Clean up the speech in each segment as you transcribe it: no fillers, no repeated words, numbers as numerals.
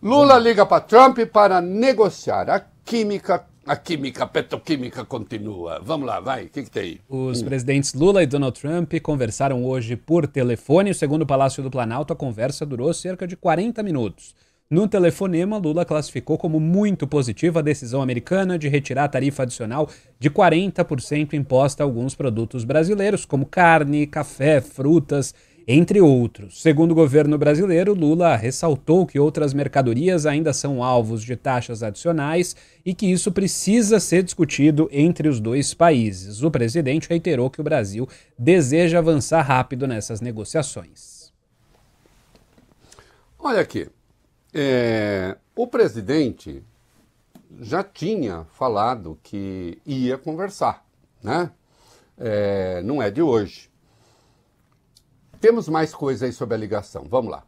Lula liga para Trump para negociar. A petroquímica continua. Vamos lá, vai, o que tem? Os presidentes Lula e Donald Trump conversaram hoje por telefone. Segundo o Palácio do Planalto, a conversa durou cerca de 40 minutos. No telefonema, Lula classificou como muito positiva a decisão americana de retirar a tarifa adicional de 40% imposta a alguns produtos brasileiros, como carne, café, frutas, entre outros. Segundo o governo brasileiro, Lula ressaltou que outras mercadorias ainda são alvos de taxas adicionais e que isso precisa ser discutido entre os dois países. O presidente reiterou que o Brasil deseja avançar rápido nessas negociações. Olha aqui. O presidente já tinha falado que ia conversar, né? Não é de hoje. Temos mais coisa aí sobre a ligação. Vamos lá.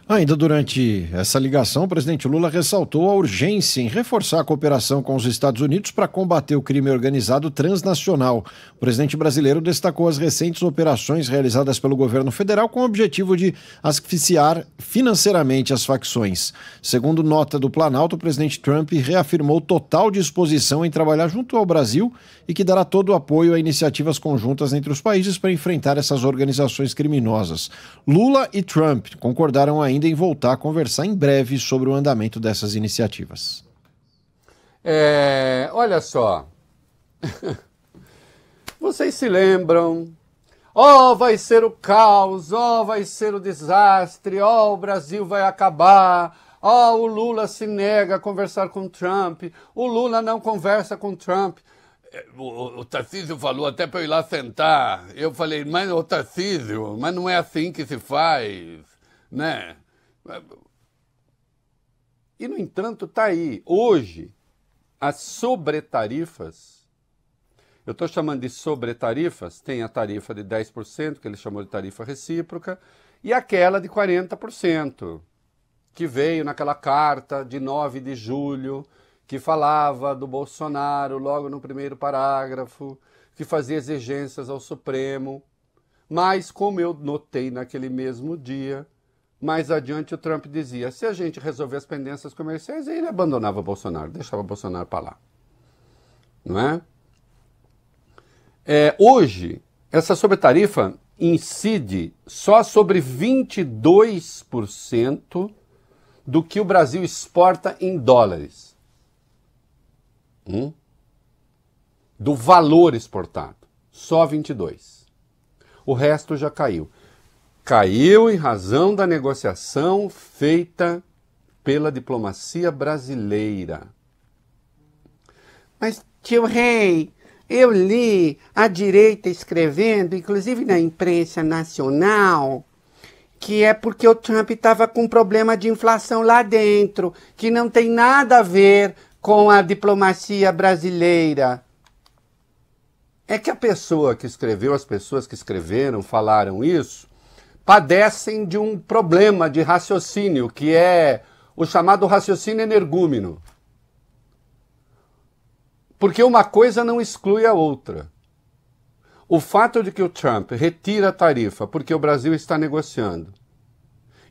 Ainda durante essa ligação, o presidente Lula ressaltou a urgência em reforçar a cooperação com os Estados Unidos para combater o crime organizado transnacional. O presidente brasileiro destacou as recentes operações realizadas pelo governo federal com o objetivo de asfixiar financeiramente as facções. Segundo nota do Planalto, o presidente Trump reafirmou total disposição em trabalhar junto ao Brasil e que dará todo o apoio a iniciativas conjuntas entre os países para enfrentar essas organizações criminosas. Lula e Trump concordaram ainda em voltar a conversar em breve sobre o andamento dessas iniciativas. Olha só, vocês se lembram, vai ser o caos, vai ser o desastre, o Brasil vai acabar, o Lula se nega a conversar com Trump, o Lula não conversa com Trump. O Tarcísio falou até para eu ir lá sentar, eu falei, mas o Tarcísio, mas não é assim que se faz, né? E, no entanto, está aí. Hoje, as sobretarifas, eu estou chamando de sobretarifas, tem a tarifa de 10%, que ele chamou de tarifa recíproca, e aquela de 40%, que veio naquela carta de 9 de julho, que falava do Bolsonaro logo no primeiro parágrafo, que fazia exigências ao Supremo. Mas, como eu notei naquele mesmo dia, mais adiante o Trump dizia, se a gente resolver as pendências comerciais, ele abandonava o Bolsonaro, deixava o Bolsonaro para lá. Não é? Hoje, essa sobretarifa incide só sobre 22% do que o Brasil exporta em dólares. Do valor exportado. Só 22%. O resto já caiu. Caiu em razão da negociação feita pela diplomacia brasileira. Mas, tio Rei, eu li a direita escrevendo, inclusive na imprensa nacional, que é porque o Trump estava com problema de inflação lá dentro, que não tem nada a ver com a diplomacia brasileira. É que a pessoa que escreveu, as pessoas que escreveram, falaram isso, padecem de um problema de raciocínio, que é o chamado raciocínio energúmeno. Porque uma coisa não exclui a outra. O fato de que o Trump retira a tarifa porque o Brasil está negociando,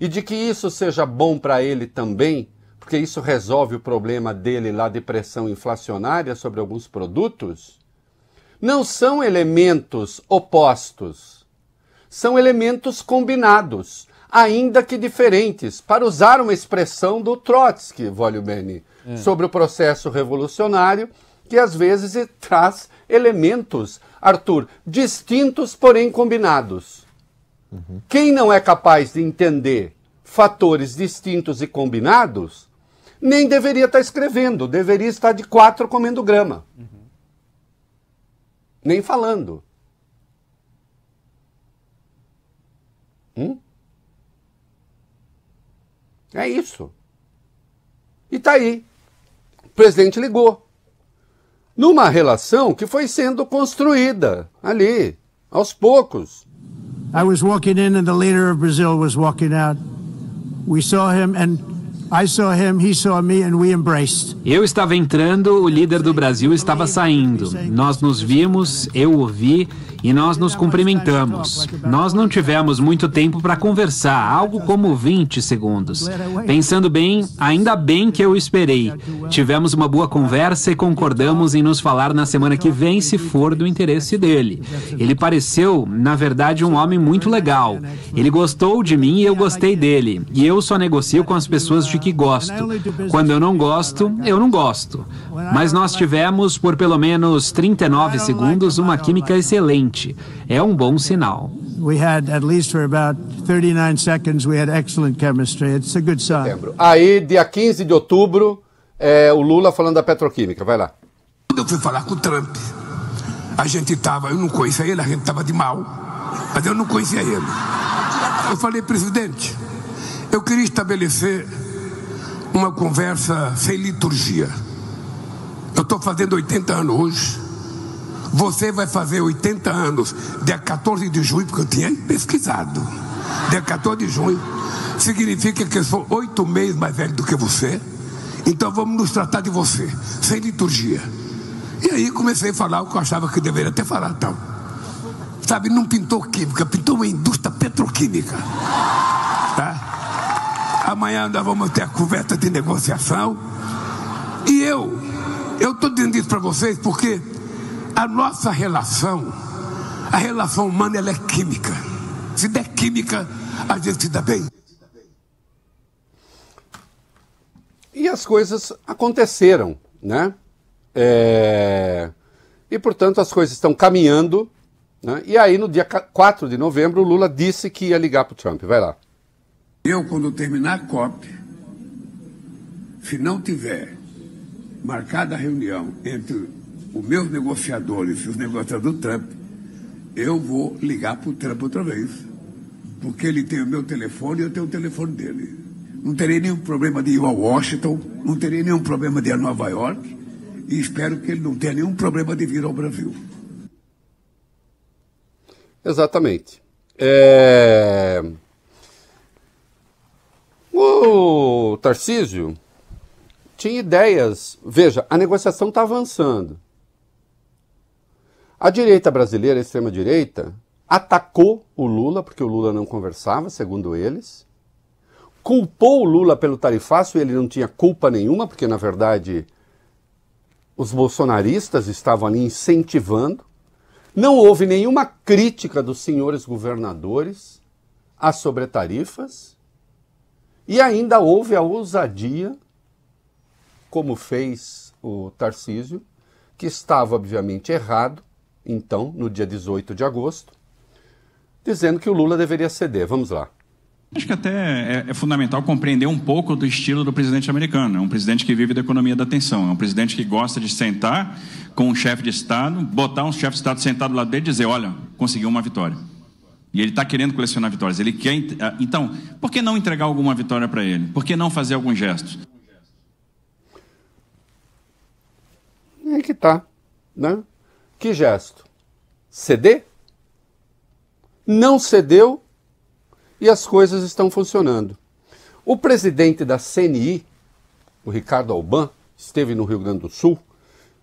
e de que isso seja bom para ele também, porque isso resolve o problema dele lá de pressão inflacionária sobre alguns produtos, não são elementos opostos. São elementos combinados, ainda que diferentes, para usar uma expressão do Trotsky, voglio bene, sobre o processo revolucionário, que às vezes traz elementos, Arthur, distintos, porém combinados. Quem não é capaz de entender fatores distintos e combinados, nem deveria estar escrevendo, deveria estar de 4 comendo grama. Nem falando. É isso. E tá aí. O presidente ligou. Numa relação que foi sendo construída ali, aos poucos. I was walking in and the leader of Brazil was walking out. We saw him and I saw him, he saw me and we embraced. Eu estava entrando, o líder do Brasil estava saindo. Nós nos vimos, eu o vi e nós nos cumprimentamos. Nós não tivemos muito tempo para conversar, algo como 20 segundos. Pensando bem, ainda bem que eu esperei. Tivemos uma boa conversa e concordamos em nos falar na semana que vem, se for do interesse dele. Ele pareceu, na verdade, um homem muito legal. Ele gostou de mim e eu gostei dele. E eu só negocio com as pessoas de que gosto. Quando eu não gosto, eu não gosto. Mas nós tivemos, por pelo menos 39 segundos, uma química excelente. É um bom sinal. Aí, dia 15 de outubro, o Lula falando da petroquímica. Vai lá. Quando eu fui falar com o Trump, eu não conhecia ele, a gente estava de mal, mas eu não conhecia ele. Eu falei, presidente, eu queria estabelecer uma conversa sem liturgia. Eu estou fazendo 80 anos hoje. Você vai fazer 80 anos dia 14 de junho, porque eu tinha pesquisado. Dia 14 de junho significa que eu sou 8 meses mais velho do que você. Então vamos nos tratar de você, sem liturgia. E aí comecei a falar o que eu achava que deveria ter falado. Então, sabe, não pintou química, pintou uma indústria petroquímica. Tá? Amanhã nós vamos ter a conversa de negociação. E eu estou dizendo isso para vocês porque a nossa relação, a relação humana, ela é química. Se der química, a gente se dá bem. E as coisas aconteceram, né? E, portanto, as coisas estão caminhando, né? E aí, no dia 4 de novembro, o Lula disse que ia ligar para o Trump. Vai lá. Eu, quando terminar a COP, se não tiver marcada a reunião entre os meus negociadores e os negociadores do Trump, eu vou ligar para o Trump outra vez. Porque ele tem o meu telefone e eu tenho o telefone dele. Não terei nenhum problema de ir a Washington, não terei nenhum problema de ir a Nova York e espero que ele não tenha nenhum problema de vir ao Brasil. Exatamente. O Tarcísio tinha ideias. Veja, a negociação está avançando. A direita brasileira, a extrema-direita, atacou o Lula, porque o Lula não conversava, segundo eles. Culpou o Lula pelo tarifaço e ele não tinha culpa nenhuma, porque, na verdade, os bolsonaristas estavam ali incentivando. Não houve nenhuma crítica dos senhores governadores às sobretarifas. E ainda houve a ousadia, como fez o Tarcísio, que estava, obviamente, errado, então, no dia 18 de agosto, dizendo que o Lula deveria ceder. Vamos lá. Acho que até é fundamental compreender um pouco do estilo do presidente americano. É um presidente que vive da economia da atenção. É um presidente que gosta de sentar com um chefe de Estado, botar um chefe de Estado sentado lá dele e dizer, olha, conseguiu uma vitória. E ele está querendo colecionar vitórias. Ele quer. Então, por que não entregar alguma vitória para ele? Por que não fazer alguns gestos? É que tá, né? Que gesto? Ceder? Não cedeu e as coisas estão funcionando. O presidente da CNI, o Ricardo Alban, esteve no Rio Grande do Sul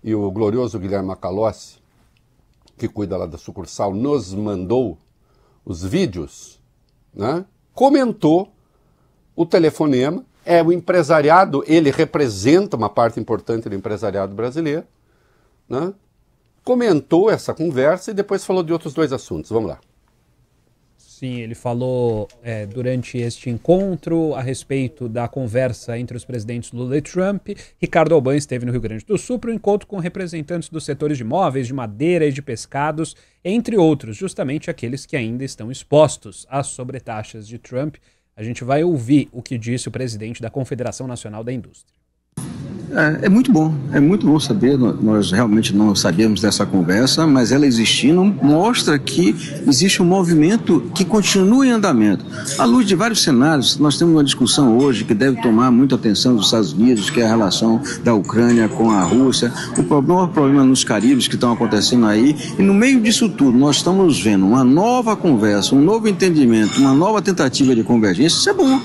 e o glorioso Guilherme Macalossi, que cuida lá da sucursal, nos mandou os vídeos, né? Comentou o telefonema. É o empresariado, ele representa uma parte importante do empresariado brasileiro, né? Comentou essa conversa e depois falou de outros dois assuntos. Vamos lá. Sim, ele falou durante este encontro a respeito da conversa entre os presidentes Lula e Trump. Ricardo Alban esteve no Rio Grande do Sul para um encontro com representantes dos setores de móveis, de madeira e de pescados, entre outros, justamente aqueles que ainda estão expostos às sobretaxas de Trump. A gente vai ouvir o que disse o presidente da Confederação Nacional da Indústria. É muito bom saber, nós realmente não sabíamos dessa conversa, mas ela existindo mostra que existe um movimento que continua em andamento. À luz de vários cenários, nós temos uma discussão hoje que deve tomar muita atenção dos Estados Unidos, que é a relação da Ucrânia com a Rússia, o problema nos Caribes que estão acontecendo aí, e no meio disso tudo nós estamos vendo uma nova conversa, um novo entendimento, uma nova tentativa de convergência. Isso é bom.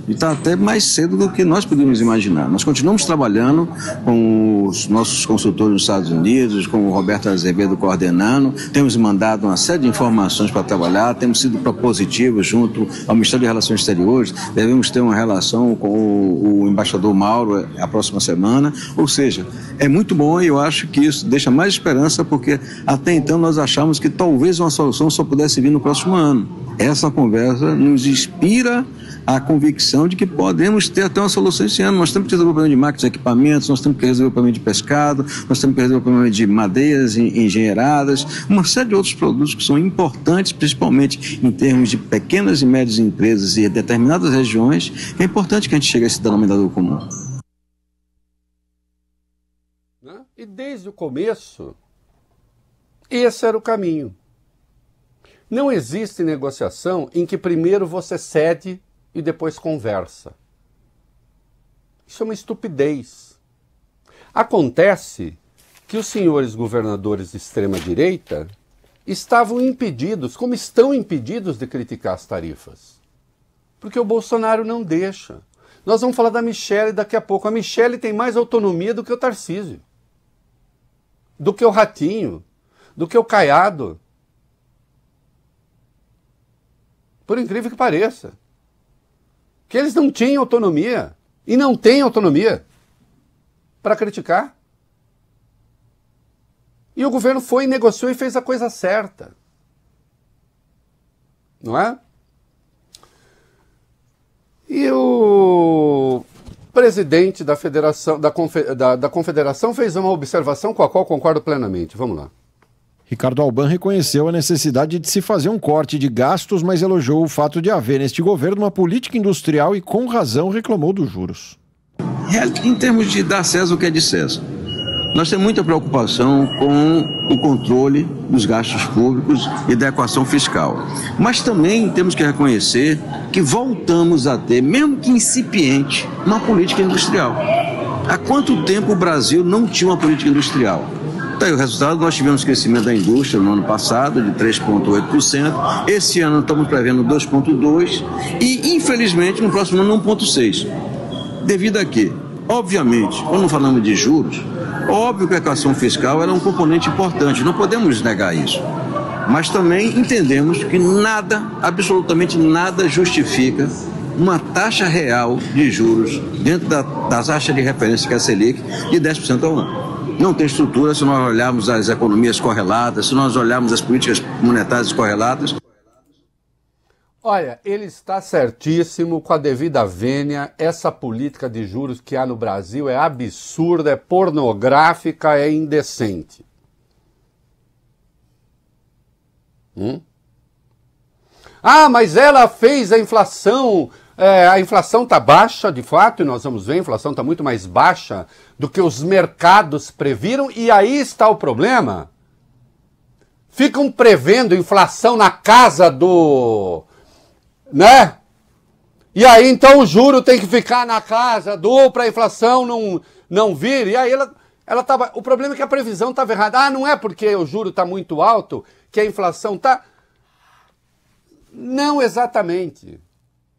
E está até mais cedo do que nós podemos imaginar. Nós continuamos trabalhando com os nossos consultores nos Estados Unidos, com o Roberto Azevedo coordenando, temos mandado uma série de informações para trabalhar, temos sido propositivos junto ao Ministério de Relações Exteriores, devemos ter uma relação com o embaixador Mauro a próxima semana, ou seja, é muito bom e eu acho que isso deixa mais esperança, porque até então nós achamos que talvez uma solução só pudesse vir no próximo ano. Essa conversa nos inspira a convicção de que podemos ter até uma solução esse ano. Nós temos que resolver o problema de máquinas e equipamentos, nós temos que resolver o problema de pescado, nós temos que resolver o problema de madeiras engenheiradas, uma série de outros produtos que são importantes, principalmente em termos de pequenas e médias empresas e determinadas regiões, que é importante que a gente chegue a esse denominador comum. E desde o começo, esse era o caminho. Não existe negociação em que primeiro você cede e depois conversa. Isso é uma estupidez. Acontece que os senhores governadores de extrema-direita estavam impedidos, como estão impedidos de criticar as tarifas. Porque o Bolsonaro não deixa. Nós vamos falar da Michelle daqui a pouco. A Michelle tem mais autonomia do que o Tarcísio, do que o Ratinho, do que o Caiado. Por incrível que pareça. Que eles não tinham autonomia. E não têm autonomia para criticar. E o governo foi, negociou e fez a coisa certa. Não é? E o presidente da Federação, da Confederação fez uma observação com a qual concordo plenamente. Vamos lá. Ricardo Alban reconheceu a necessidade de se fazer um corte de gastos, mas elogiou o fato de haver neste governo uma política industrial e, com razão, reclamou dos juros. Em termos de dar César o que é de César, nós temos muita preocupação com o controle dos gastos públicos e da equação fiscal. Mas também temos que reconhecer que voltamos a ter, mesmo que incipiente, uma política industrial. Há quanto tempo o Brasil não tinha uma política industrial? Daí o resultado, nós tivemos crescimento da indústria no ano passado de 3,8%, esse ano estamos prevendo 2,2% e, infelizmente, no próximo ano 1,6%. Devido a quê? Obviamente, quando falamos de juros, óbvio que a equação fiscal é um componente importante, não podemos negar isso. Mas também entendemos que nada, absolutamente nada justifica uma taxa real de juros dentro da taxa de referência que é a Selic de 10% ao ano. Não tem estrutura se nós olharmos as economias correlatas, se nós olharmos as políticas monetárias correlatas. Olha, ele está certíssimo, com a devida vênia. Essa política de juros que há no Brasil é absurda, é pornográfica, é indecente. Ah, mas ela fez a inflação está baixa, de fato, e nós vamos ver, a inflação está muito mais baixa do que os mercados previram, e aí está o problema. Ficam prevendo inflação na casa do... né? E aí, então, o juro tem que ficar na casa para a inflação não vir, e aí ela tava... O problema é que a previsão estava errada. Ah, não é porque o juro está muito alto que a inflação está... Não exatamente.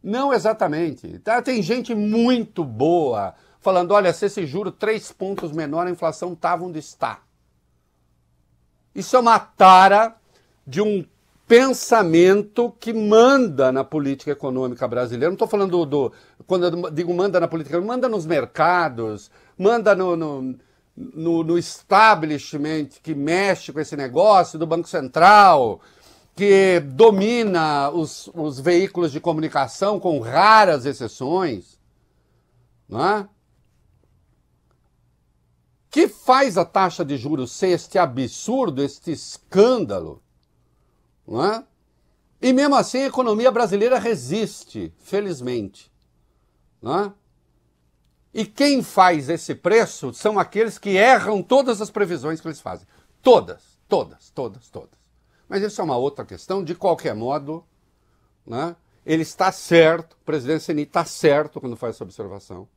Não exatamente. Tá? Tem gente muito boa falando, olha, se esse juro 3 pontos menor, a inflação estava onde está. Isso é uma tara de um pensamento que manda na política econômica brasileira. Não estou falando quando eu digo manda na política, manda nos mercados, manda no establishment que mexe com esse negócio do Banco Central, que domina os veículos de comunicação com raras exceções, não é? Que faz a taxa de juros ser este absurdo, este escândalo, não é? E mesmo assim a economia brasileira resiste, felizmente, não é? E quem faz esse preço são aqueles que erram todas as previsões que eles fazem. Todas. Mas isso é uma outra questão. De qualquer modo, né, ele está certo, o presidente Ceni está certo quando faz essa observação.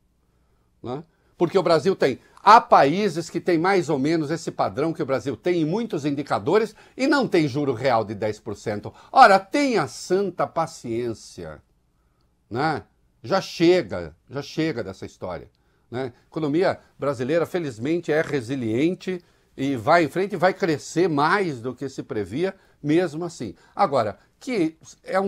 Né, porque o Brasil há países que têm mais ou menos esse padrão que o Brasil tem em muitos indicadores e não tem juro real de 10%. Ora, tenha santa paciência, né? Já chega dessa história, né? A economia brasileira, felizmente, é resiliente e vai em frente e vai crescer mais do que se previa, mesmo assim. Agora, que é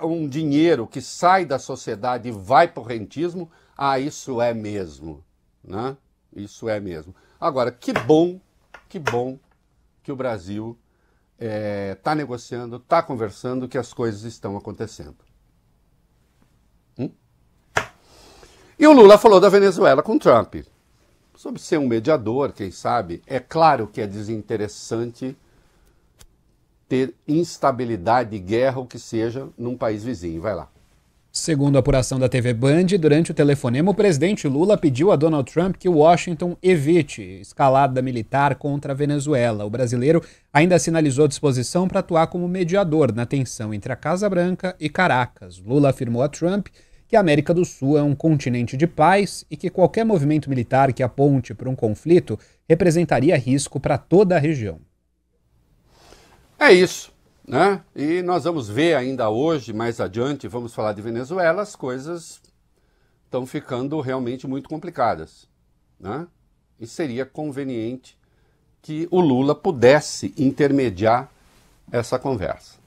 um dinheiro que sai da sociedade e vai para o rentismo, isso é mesmo, né? Isso é mesmo. Agora, que bom que o Brasil está negociando, está conversando, que as coisas estão acontecendo. E o Lula falou da Venezuela com Trump, sobre ser um mediador, quem sabe. É claro que é desinteressante ter instabilidade e guerra, o que seja, num país vizinho. Vai lá. Segundo a apuração da TV Band, durante o telefonema, o presidente Lula pediu a Donald Trump que Washington evite escalada militar contra a Venezuela. O brasileiro ainda sinalizou disposição para atuar como mediador na tensão entre a Casa Branca e Caracas. Lula afirmou a Trump que a América do Sul é um continente de paz e que qualquer movimento militar que aponte para um conflito representaria risco para toda a região. É isso, né? E nós vamos ver ainda hoje, mais adiante, vamos falar de Venezuela, as coisas estão ficando realmente muito complicadas, né? E seria conveniente que o Lula pudesse intermediar essa conversa.